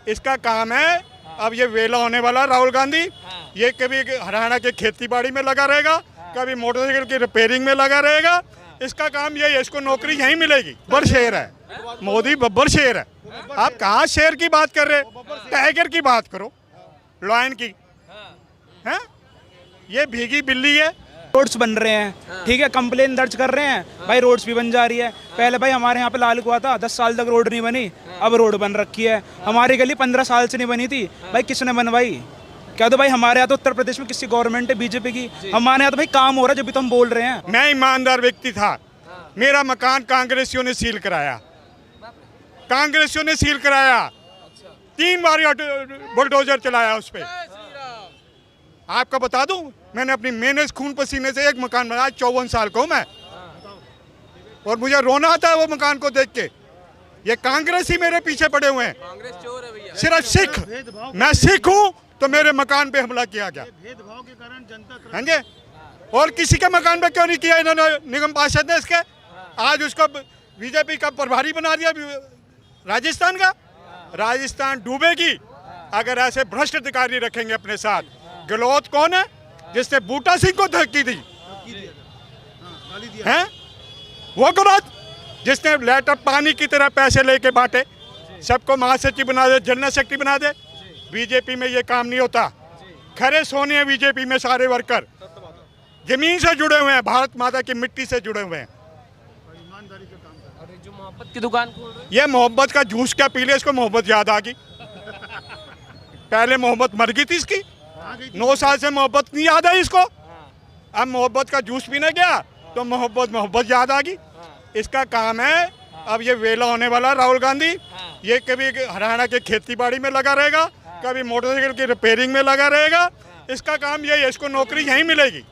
इसका काम है। अब ये वेला होने वाला राहुल गांधी, ये कभी हरियाणा के खेती बाड़ी में लगा रहेगा, कभी मोटरसाइकिल की रिपेयरिंग में लगा रहेगा। इसका काम यही है, इसको नौकरी यहीं मिलेगी। बब्बर शेर है मोदी, बब्बर शेर है। आप कहाँ शेर की बात कर रहे, टाइगर की बात करो, लॉयन की है। ये भीगी बिल्ली है। रोड्स बन रहे हैं, ठीक है, कंप्लेन दर्ज कर रहे हैं भाई, रोड्स भी बन जा रही है। पहले भाई हमारे यहाँ पे लाल कुआं था, 10 साल तक रोड नहीं बनी, अब रोड बन रखी है। हमारी गली 15 साल से नहीं बनी थी, भाई किसने बनवाई? क्या तो भाई हमारे यहाँ तो उत्तर प्रदेश में किसी गवर्नमेंट है बीजेपी की, हमारे यहाँ तो भाई काम हो रहा है, जब भी तो हम बोल रहे हैं। मैं ईमानदार व्यक्ति था, मेरा मकान कांग्रेसियों ने सील कराया, कांग्रेसियों ने सील कराया, 3 बार बुलडोजर चलाया उस पर। आपको बता दूं, मैंने अपनी मेहनत खून पसीने से एक मकान बनाया, 54 साल को मैं, और मुझे रोना आता है वो मकान को देख के। ये कांग्रेस ही मेरे पीछे पड़े हुए हैं। कांग्रेस चोर है भैया। सिर्फ सिख, मैं सिख हूं तो मेरे मकान पे हमला किया गया, भेदभाव के कारण जनता। हाँ जी, और किसी के मकान पे क्यों नहीं किया इन्होंने, निगम पार्षद ने इसके। आज उसको बीजेपी का प्रभारी बना दिया राजस्थान का। राजस्थान डूबेगी अगर ऐसे भ्रष्ट अधिकारी रखेंगे अपने साथ। गहलोत कौन है जिसने बूटा सिंह को धमकी दी है? वो गहलोत जिसने लेटर पानी की तरह पैसे लेके बांटे, सबको महासचिव बना दे, जनरल सेक्रेटरी बना दे। बीजेपी में ये काम नहीं होता। खरे सोने हैं बीजेपी में सारे वर्कर, जमीन से जुड़े हुए हैं, भारत माता की मिट्टी से जुड़े हुए हैं। जो मोहब्बत की दुकान खोल रहे हैं, ये मोहब्बत का जूस क्या पी ले, इसको मोहब्बत याद आ गई। पहले मोहब्बत मर गई थी इसकी, 9 साल से मोहब्बत नहीं याद आई इसको। अब मोहब्बत का जूस पीने गया तो मोहब्बत याद आ गई। इसका काम है। अब ये वेला होने वाला राहुल गांधी, ये कभी हरियाणा के खेती बाड़ी में लगा रहेगा, कभी मोटरसाइकिल की रिपेयरिंग में लगा रहेगा। इसका काम यही है, इसको नौकरी यहीं मिलेगी,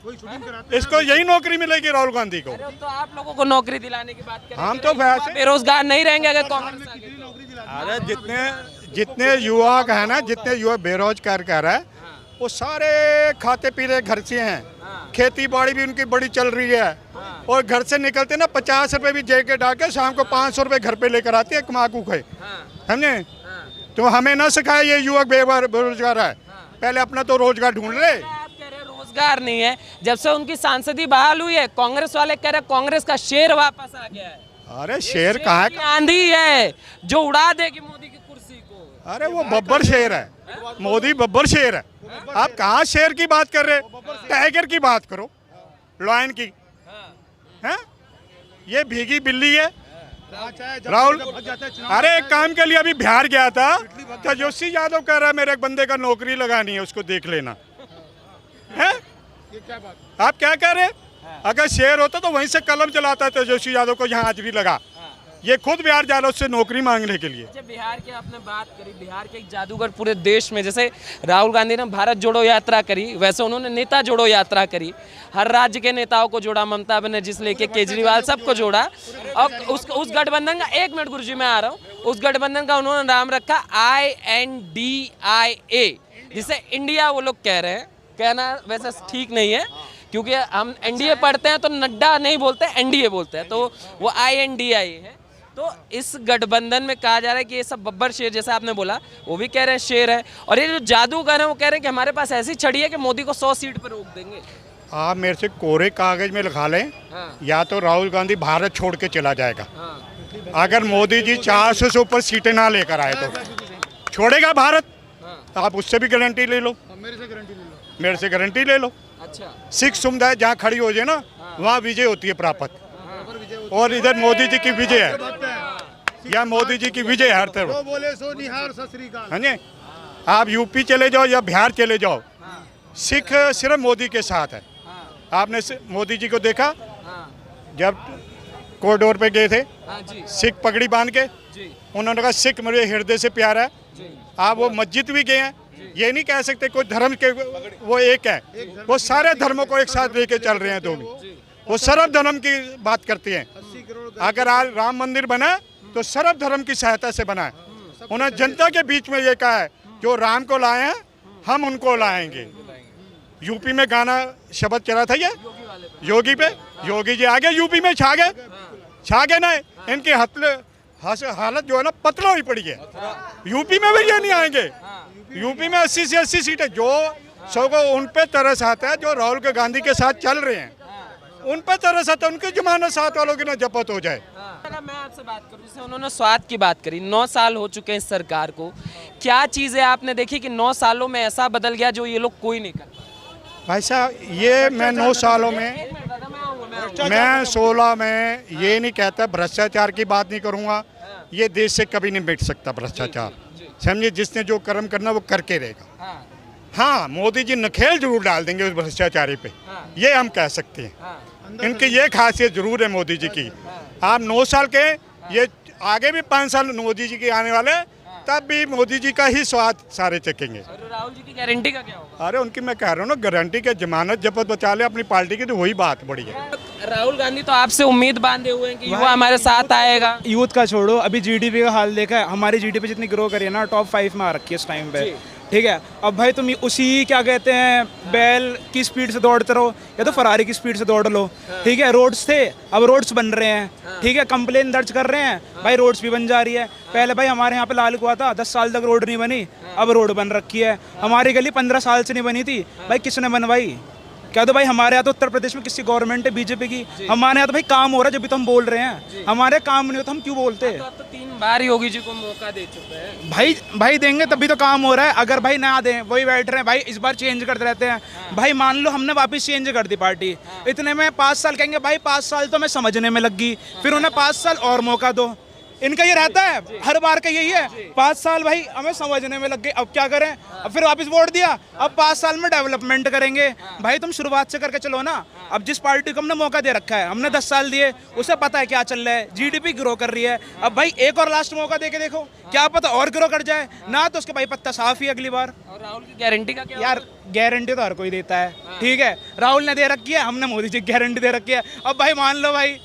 इसको यही नौकरी मिलेगी राहुल गांधी को। तो आप लोगों को नौकरी दिलाने की बात कर रहे हैं। हम तो वैसे बेरोजगार नहीं रहेंगे अगर कांग्रेस आ गई। अरे जितने युवा है ना, जितने युवा बेरोजगार कर रहा है, वो सारे खाते पीते घर से हैं। खेती बाड़ी भी उनकी बड़ी चल रही है, और घर से निकलते ना 50 रुपए भी जेब के डाल के शाम को 500 रुपए घर पे लेकर आते हैं कमा के। समझे? तो हमें ना सिखाए ये युवक बेरोजगार है, पहले अपना तो रोजगार ढूंढ ले। आप कह रहे हैं रोजगार नहीं है, जब से उनकी सांसदी बहाल हुई है, कांग्रेस वाले कह रहे हैं कांग्रेस का शेर वापस आ गया है। अरे शेर कहाँ की आंधी है जो उड़ा देगी मोदी की कुर्सी को। अरे वो बब्बर शेर है, मोदी बब्बर शेर है। आप कहाँ शेर की बात कर रहे, टाइगर की बात करो, लॉयन की है। ये भीगी बिल्ली है राहुल। अरे एक काम के लिए अभी बिहार गया था, तेजस्वी यादव कह रहा है मेरे एक बंदे का नौकरी लगानी है, उसको देख लेना है। आप क्या कह रहे? अगर शेर होता तो वहीं से कलम चलाता तेजस्वी यादव को, यहाँ आज भी लगा। ये खुद बिहार जा रहा उससे नौकरी मांगने के लिए। अच्छा, बिहार की आपने बात करी, बिहार के एक जादूगर पूरे देश में, जैसे राहुल गांधी ने भारत जोड़ो यात्रा करी, वैसे उन्होंने नेता जोड़ो यात्रा करी। हर राज्य के नेताओं को जोड़ा, ममता बनर्जी से लेके केजरीवाल सबको जोड़ा। और उस गठबंधन का, 1 मिनट गुरुजी मैं आ रहा हूँ, उस गठबंधन का उन्होंने नाम रखा INDIA, जिसे इंडिया वो लोग कह रहे हैं। कहना वैसे ठीक नहीं है, क्योंकि हम NDA पढ़ते हैं तो नड्डा नहीं बोलते, NDA बोलते हैं, तो वो INDIA है। तो इस गठबंधन में कहा जा रहा है कि ये सब बब्बर शेर, जैसे आपने बोला, वो भी कह रहे हैं शेर है, और ये जो जादूगर है वो कह रहे हैं कि हमारे पास ऐसी छड़ी है कि मोदी को 100 सीट पर रोक देंगे। आप मेरे से कोरे कागज में लिखा लें, या तो राहुल गांधी भारत छोड़ के चला जाएगा। अगर मोदी जी 400 से ऊपर सीटें ना लेकर आए तो छोड़ेगा भारत। आप उससे भी गारंटी ले लो, मेरे से गारंटी ले लो। अच्छा, सिख समुदाय जहाँ खड़ी हो जाए ना, वहाँ विजय होती है प्राप्त, और इधर मोदी जी की विजय है, या मोदी जी की विजय हर तरफ। बोले सो निहार सत श्री अकाल। हाँ जी, आप यूपी चले जाओ या बिहार चले जाओ, सिख सिर्फ मोदी के साथ है। आपने मोदी जी को देखा जब कॉरिडोर पे गए थे, सिख पगड़ी बांध के, उन्होंने कहा सिख मेरे हृदय से प्यारा है। आप वो मस्जिद भी गए हैं, ये नहीं कह सकते कोई धर्म के वो एक है, वो सारे धर्मों को एक साथ लेके चल रहे हैं। दो भी वो सर्व धर्म की बात करते हैं। अगर आज राम मंदिर बना तो सर्व धर्म की सहायता से बना है। उन्होंने जनता के बीच में ये कहा है, जो राम को लाए हैं हम उनको लाएंगे। यूपी में गाना शब्द चला था ये योगी पे, योगी जी आगे यूपी में छा गए ना। इनके हालत जो है ना पतला हुई पड़ी है। यूपी में भी ये नहीं आएंगे। यूपी में 80 से 80 सीटें, जो सौ को उन पे तरस आता है जो राहुल के गांधी के साथ चल रहे हैं, उन पे तरस आता है, उनकी जमानत साथ वालों की ना जपत हो जाए। अगर मैं आपसे बात करूं, जैसे उन्होंने स्वाद की बात करी, 9 साल हो चुके हैं इस सरकार को, क्या चीज़ें आपने देखी कि 9 सालों में ऐसा बदल गया जो ये लोग कोई नहीं कर? भाई साहब, ये मैं 9 सालों में, मैं 16 में ये नहीं कहता, भ्रष्टाचार की बात नहीं करूँगा। ये देश से कभी नहीं मिट सकता भ्रष्टाचार, समझिए। जिसने जो कर्म करना वो करके रहेगा। हाँ, मोदी जी नखेल जरूर डाल देंगे उस भ्रष्टाचारी पे, ये हम कह सकते हैं। इनकी ये खासियत जरूर है मोदी जी की। आप 9 साल के, ये आगे भी 5 साल मोदी जी के आने वाले, तब भी मोदी जी का ही स्वाद सारे चखेंगे। राहुल जी की गारंटी का क्या होगा? अरे उनकी मैं कह रहा हूँ ना, गारंटी के जमानत जपत बचा ले अपनी पार्टी की, तो वही बात बड़ी है। राहुल गांधी तो आपसे उम्मीद बांधे हुए हैं कि युवा हमारे साथ आएगा। यूथ का छोड़ो, अभी जीडीपी का हाल देखा है, हमारी जीडीपी जितनी ग्रो करी है ना, टॉप 5 में आ रखी है इस टाइम पे, ठीक है। अब भाई तुम उसी क्या कहते हैं, बैल की स्पीड से दौड़ते रहो या तो फरारी की स्पीड से दौड़ लो, ठीक है। रोड्स थे, अब रोड्स बन रहे हैं, ठीक है। कंप्लेन दर्ज कर रहे हैं, भाई रोड्स भी बन जा रही है। पहले भाई हमारे यहाँ पे लाल कुआं था, 10 साल तक रोड नहीं बनी, अब रोड बन रखी है। हमारी गली 15 साल से नहीं बनी थी, भाई किसने बनवाई? क्या तो भाई हमारे यहाँ तो उत्तर प्रदेश में किसी गवर्नमेंट है बीजेपी की, हमारे यहाँ तो भाई काम हो रहा है, जब भी तो हम बोल रहे हैं। हमारे काम नहीं होता हम क्यों बोलते? तो अब तो 3 बार योगी जी को मौका दे चुके हैं। भाई देंगे तभी तो काम हो रहा है। अगर भाई ना दें, वही बैठ रहे हैं भाई, इस बार चेंज करते रहते हैं। भाई मान लो हमने वापस चेंज कर दी पार्टी, इतने में 5 साल कहेंगे, भाई 5 साल तो मैं समझने में लग गई, फिर उन्हें 5 साल और मौका दो। इनका ये रहता है, हर बार का यही है, 5 साल भाई हमें समझने में लग गए, अब क्या करें? अब फिर वापस वोट दिया, अब 5 साल में डेवलपमेंट करेंगे। भाई तुम शुरुआत से करके चलो ना। अब जिस पार्टी को हमने मौका दे रखा है, हमने 10 साल दिए, उसे पता है क्या चल रहा है, जीडीपी ग्रो कर रही है। अब भाई एक और लास्ट मौका दे के देखो, क्या पता और ग्रो कर जाए ना, तो उसके भाई पत्ता साफ ही अगली बार। और राहुल की गारंटी का क्या? यार गारंटी तो हर कोई देता है, ठीक है। राहुल ने दे रखी है, हमने मोदी जी की गारंटी दे रखी है। अब भाई मान लो भाई,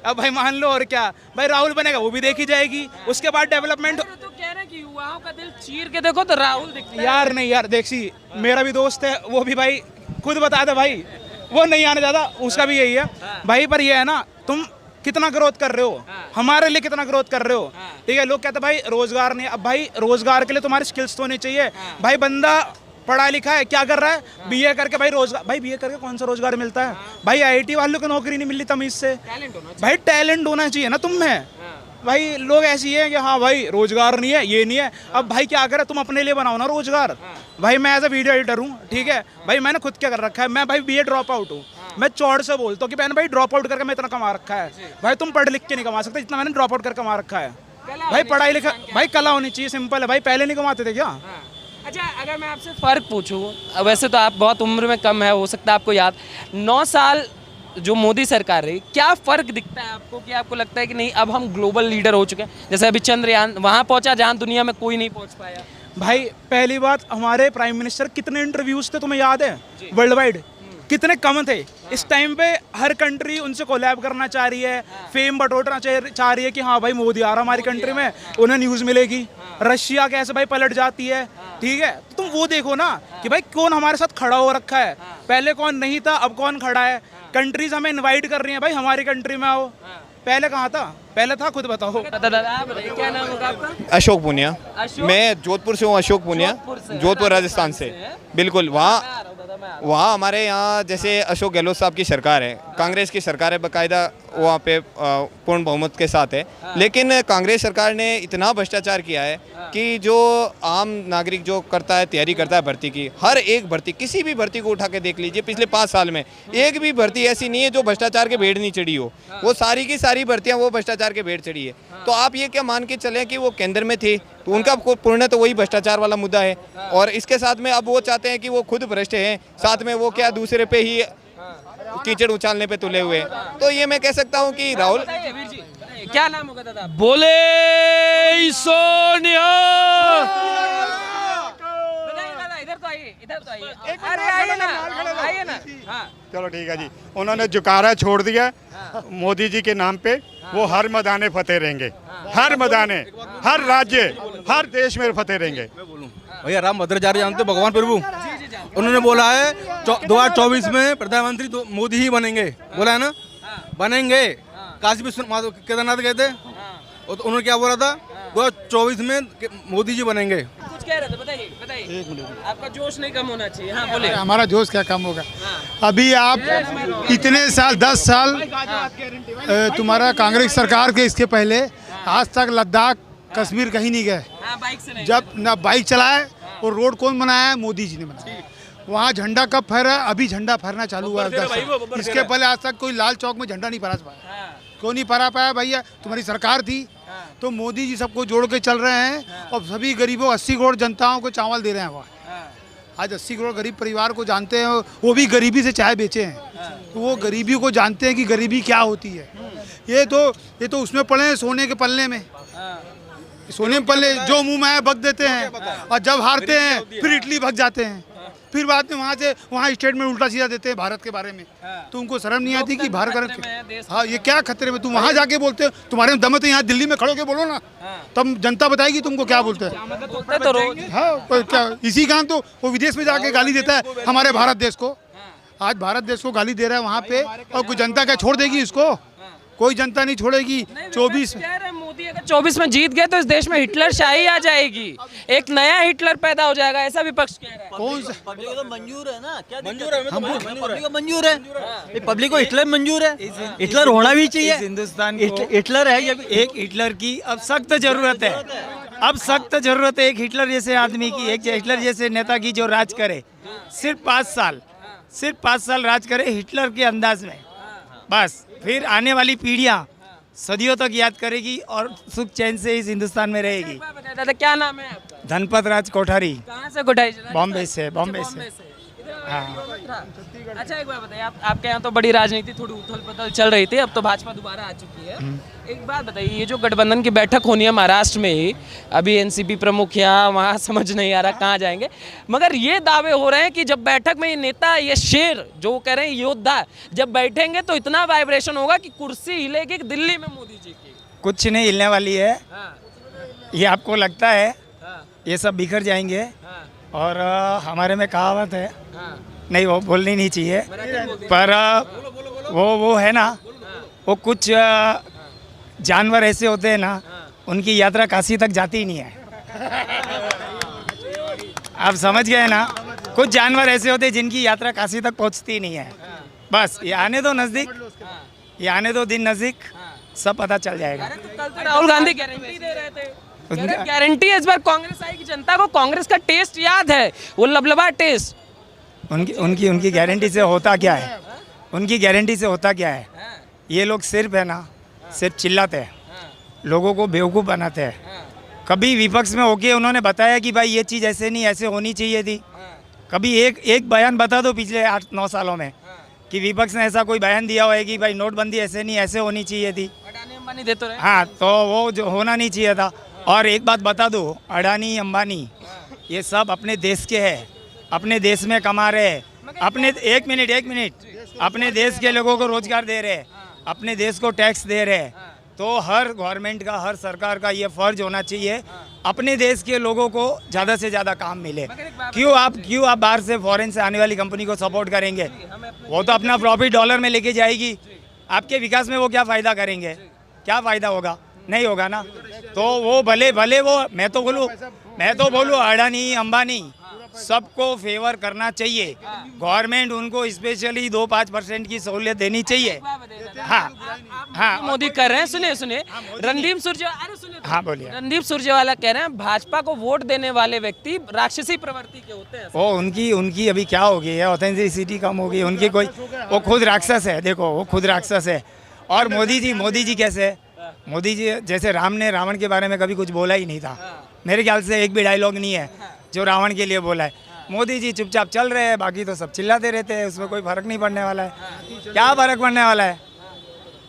अब भाई मान लो, और क्या भाई, राहुल बनेगा वो भी देखी जाएगी, उसके बाद डेवलपमेंट। तो कह रहे हैं कि युवाओं का दिल चीर के देखो तो राहुल दिखता है। यार नहीं यार, देखी मेरा भी दोस्त है, वो भी भाई खुद बता दे भाई, वो नहीं आने ज्यादा, उसका भी यही है भाई। पर ये है ना, तुम कितना ग्रोथ कर रहे हो, हमारे लिए कितना ग्रोथ कर रहे हो, ठीक है। लोग कहते हैं भाई रोजगार नहीं, अब भाई रोजगार के लिए तुम्हारी स्किल्स तो होनी चाहिए। भाई बंदा पढ़ा लिखा है, क्या कर रहा है, बीए करके भाई रोजगार, भाई बीए करके कौन सा रोजगार मिलता है? भाई आईटी वालों को नौकरी नहीं मिल रही तमीज से। भाई टैलेंट होना चाहिए ना तुम में। भाई लोग ऐसी है कि हाँ भाई रोजगार नहीं है, ये नहीं है। अब भाई क्या करे, तुम अपने लिए बनाओ ना रोजगार। भाई मैं एज ए वीडियो एडिटर हूँ, ठीक है भाई, मैंने खुद क्या कर रखा है, मैं भाई बीए ड्रॉप आउट हूँ। मैं चौड़ से बोलता हूँ कि मैंने भाई ड्रॉप आउट करके मैं इतना कमा रखा है। भाई तुम पढ़ लिख के नहीं कमा सकते जितना मैंने ड्रॉप आउट करके कमा रखा है। भाई पढ़ाई लिखा, भाई कला होनी चाहिए, सिंपल है भाई। पहले नहीं कमाते थे क्या? अच्छा, अगर मैं आपसे फ़र्क पूछूं, वैसे तो आप बहुत उम्र में कम है, हो सकता है आपको याद, 9 साल जो मोदी सरकार रही, क्या फ़र्क दिखता है आपको कि आपको लगता है कि नहीं अब हम ग्लोबल लीडर हो चुके हैं? जैसे अभी चंद्रयान वहाँ पहुँचा जहाँ दुनिया में कोई नहीं पहुँच पाया। भाई पहली बात, हमारे प्राइम मिनिस्टर कितने इंटरव्यूज थे तुम्हें याद है? वर्ल्ड वाइड कितने कम थे। इस टाइम पे हर कंट्री उनसे कोलैब करना चाह रही है, फेम बटोरना चाह रही है कि हाँ भाई मोदी आ रहा हमारी कंट्री में, उन्हें न्यूज़ मिलेगी। रशिया कैसे भाई पलट जाती है, ठीक है। तो तुम वो देखो ना कि भाई कौन हमारे साथ खड़ा हो रखा है, पहले कौन नहीं था, अब कौन खड़ा है। कंट्रीज हमें इनवाइट कर रही हैं, भाई हमारी कंट्री में आओ। पहले कहाँ था? पहले था, खुद बताओ। क्या नाम होगा आपका? अशोक पुनिया। अशोक? मैं जोधपुर से हूँ। अशोक पुनिया, जोधपुर राजस्थान से। बिल्कुल, वहाँ हमारे यहाँ जैसे अशोक गहलोत साहब की सरकार है, कांग्रेस की सरकार है, बाकायदा वहाँ पे पूर्ण बहुमत के साथ है। लेकिन कांग्रेस सरकार ने इतना भ्रष्टाचार किया है कि जो आम नागरिक जो करता है, तैयारी करता है भर्ती की, हर एक भर्ती, किसी भी भर्ती को उठा के देख लीजिए, पिछले 5 साल में एक भी भर्ती ऐसी नहीं है जो भ्रष्टाचार के भेड़ नहीं चढ़ी हो। वो सारी की सारी भर्तियाँ वो भ्रष्टाचार के भेड़ चढ़ी है। तो आप ये क्या मान के चलें कि वो केंद्र में थे तो उनका पूर्ण तो वही भ्रष्टाचार वाला मुद्दा है, और इसके साथ में अब वो चाहते हैं कि वो खुद भ्रष्ट हैं, साथ में वो क्या दूसरे पे ही कीचड़ उछालने पे तुले हुए। तो ये मैं कह सकता हूँ कि राहुल, क्या नाम होगा दादा? बोले सोनिया। इधर तो आइए, इधर तो आइए। अरे आइए ना, आइए ना। हाँ चलो ठीक है जी। उन्होंने जुकारा छोड़ दिया मोदी जी के नाम पे, वो हर मैदाने फतेह रहेंगे, हर मैदाने, हर राज्य, हर देश में फतेह रहेंगे। भैया राम भद्राचार्य जानते हो, भगवान प्रभु, उन्होंने बोला है 2024 में प्रधानमंत्री तो मोदी ही बनेंगे, बोला है ना, बनेंगे। काशी विश्वनाथ केदारनाथ गए थे, तो उन्होंने क्या बोला था 2024 में कि मोदी जी बनेंगे। कुछ कह रहे थे, बताइए बताइए। आपका जोश नहीं कम होना चाहिए। हाँ बोले। हमारा जोश क्या कम होगा। अभी आप इतने साल 10 साल तुम्हारा कांग्रेस सरकार के इसके पहले आज तक लद्दाख कश्मीर कहीं नहीं गए। हाँ, बाइक से नहीं। जब ना बाइक चलाए और रोड कौन बनाया है? मोदी जी ने बनाया। वहाँ झंडा कब फहरा? अभी झंडा फहरना चालू हुआ है 10 साल। इसके पहले आज तक कोई लाल चौक में झंडा नहीं फहरा पाया। क्यों नहीं फहरा पाया भैया? तुम्हारी सरकार थी तो मोदी जी सबको जोड़ के चल रहे हैं और सभी गरीबों 80 करोड़ जनताओं को चावल दे रहे हैं। वहाँ आज 80 करोड़ गरीब परिवार को जानते हैं, वो भी गरीबी से चाय बेचे हैं तो वो गरीबी को जानते हैं कि गरीबी क्या होती है। ये तो उसमें पड़े हैं सोने के पल्ले में। सोने में पल्ले जो मुंह में आए बक देते हैं और जब हारते हैं फिर इटली भग जाते हैं। फिर बाद में वहाँ स्टेट में उल्टा सीधा देते हैं भारत के बारे में। तो उनको शर्म नहीं आती कि भारत हाँ ये क्या खतरे में? तुम वहाँ जाके बोलते हो, तुम्हारे में दम है तो यहाँ दिल्ली में खड़ो के बोलो ना, तब जनता बताएगी तुमको क्या बोलते हैं। तो रोज हाँ क्या इसी कारण तो वो विदेश में जाके गाली देता है हमारे भारत देश को। आज भारत देश को गाली दे रहा है वहाँ पे और कोई जनता क्या छोड़ देगी इसको? कोई जनता नहीं छोड़ेगी। 24 मोदी अगर 24 में जीत गए तो इस देश में हिटलर शाही आ जाएगी, एक नया हिटलर पैदा हो जाएगा, ऐसा विपक्ष कह रहा है। कौन सा पब्लिक को तो मंजूर है ना, क्या मंजूर है? पब्लिक को मंजूर है, पब्लिक को हिटलर मंजूर है, हिटलर होना भी चाहिए। हिंदुस्तान हिटलर है ये एक हिटलर की अब सख्त जरूरत है। अब सख्त जरूरत है एक हिटलर जैसे आदमी की, एक हिटलर जैसे नेता की जो राज करे। सिर्फ 5 साल राज करे हिटलर के अंदाज में, बस फिर आने वाली पीढ़ियां सदियों तक याद करेगी और सुख चैन से इस हिंदुस्तान में रहेगी। दादा क्या नाम है आपका? धनपत राज कोठारी, कहाँ से कोठारी? बॉम्बे से। हाँ। अच्छा एक बात बताइए, आपके यहाँ तो बड़ी राजनीति थोड़ी उथल पुथल चल रही थी, अब तो भाजपा दोबारा आ चुकी है। एक बात बताइए, ये जो गठबंधन की बैठक होनी है महाराष्ट्र में ही, अभी एनसीपी प्रमुख यहाँ वहाँ समझ नहीं आ रहा कहाँ जाएंगे, मगर ये दावे हो रहे हैं कि जब बैठक में ये नेता, ये शेर जो कह रहे हैं योद्धा जब बैठेंगे तो इतना वाइब्रेशन होगा कि कुर्सी हिलेगी दिल्ली में मोदी जी की। कुछ नहीं हिलने वाली है। ये आपको लगता है ये सब बिखर जाएंगे। और हमारे में कहावत है, नहीं वो बोलनी नहीं चाहिए, पर वो है ना, वो कुछ जानवर ऐसे होते हैं ना, उनकी यात्रा काशी तक जाती ही नहीं है। आप समझ गए ना? कुछ जानवर ऐसे होते हैं जिनकी यात्रा काशी तक पहुंचती नहीं है। बस ये आने दो नज़दीक, ये आने दो दिन नज़दीक, सब पता चल जाएगा। कल तो राहुल गांधी गारंटी दे रहे थे, गारंटी है इस बार कांग्रेस आएगी, जनता को कांग्रेस का टेस्ट याद है, वो लबलबा टेस्ट। उनकी गारंटी से होता क्या है? उनकी गारंटी से होता क्या है? ये लोग सिर्फ है ना, सिर्फ चिल्लाते हैं, लोगों को बेवकूफ़ बनाते हैं। कभी विपक्ष में होके उन्होंने बताया कि भाई ये चीज़ ऐसे नहीं, ऐसे होनी चाहिए थी। कभी एक बयान बता दो पिछले 8-9 सालों में कि विपक्ष ने ऐसा कोई बयान दिया हुआ है कि भाई नोटबंदी ऐसे नहीं, ऐसे होनी चाहिए थी। हाँ, तो वो जो होना नहीं चाहिए था। और एक बात बता दो, अडानी अंबानी ये सब अपने देश के हैं, अपने देश में कमा रहे हैं, अपने एक मिनट अपने देश के लोगों को रोजगार दे रहे हैं, अपने देश को टैक्स दे रहे हैं। तो हर गवर्नमेंट का, हर सरकार का ये फर्ज होना चाहिए अपने देश के लोगों को ज़्यादा से ज़्यादा काम मिले। क्यों आप बाहर से, फॉरेन से आने वाली कंपनी को सपोर्ट करेंगे? वो तो अपना प्रॉफिट डॉलर में लेके जाएगी, आपके विकास में वो क्या फ़ायदा करेंगे? क्या फ़ायदा होगा? नहीं होगा ना। तो वो भले वो मैं तो बोलूँ अडानी अंबानी सबको फेवर करना चाहिए। गवर्नमेंट उनको स्पेशली 2-5% की सहूलियत देनी चाहिए। हाँ, मोदी कर रहे हैं। सुनिए रणदीप सुरजेवाला, हाँ बोलिए। रणदीप सुरजेवाला कह रहे हैं भाजपा को वोट देने वाले व्यक्ति राक्षसी प्रवृत्ति के होते हैं। वो उनकी अभी क्या हो गई है, ऑथेंटिसिटी कम हो गई उनकी। कोई वो खुद राक्षस है, देखो वो खुद राक्षस है। और मोदी जी कैसे? मोदी जी जैसे राम ने रावण के बारे में कभी कुछ बोला ही नहीं था। मेरे ख्याल से एक भी डायलॉग नहीं है जो रावण के लिए बोला है। मोदी जी चुपचाप चल रहे हैं, बाकी तो सब चिल्लाते रहते हैं, उसमें कोई फर्क नहीं पड़ने वाला है। क्या फर्क पड़ने वाला है?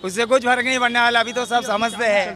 उससे कुछ फर्क नहीं पड़ने वाला, अभी तो सब समझते हैं।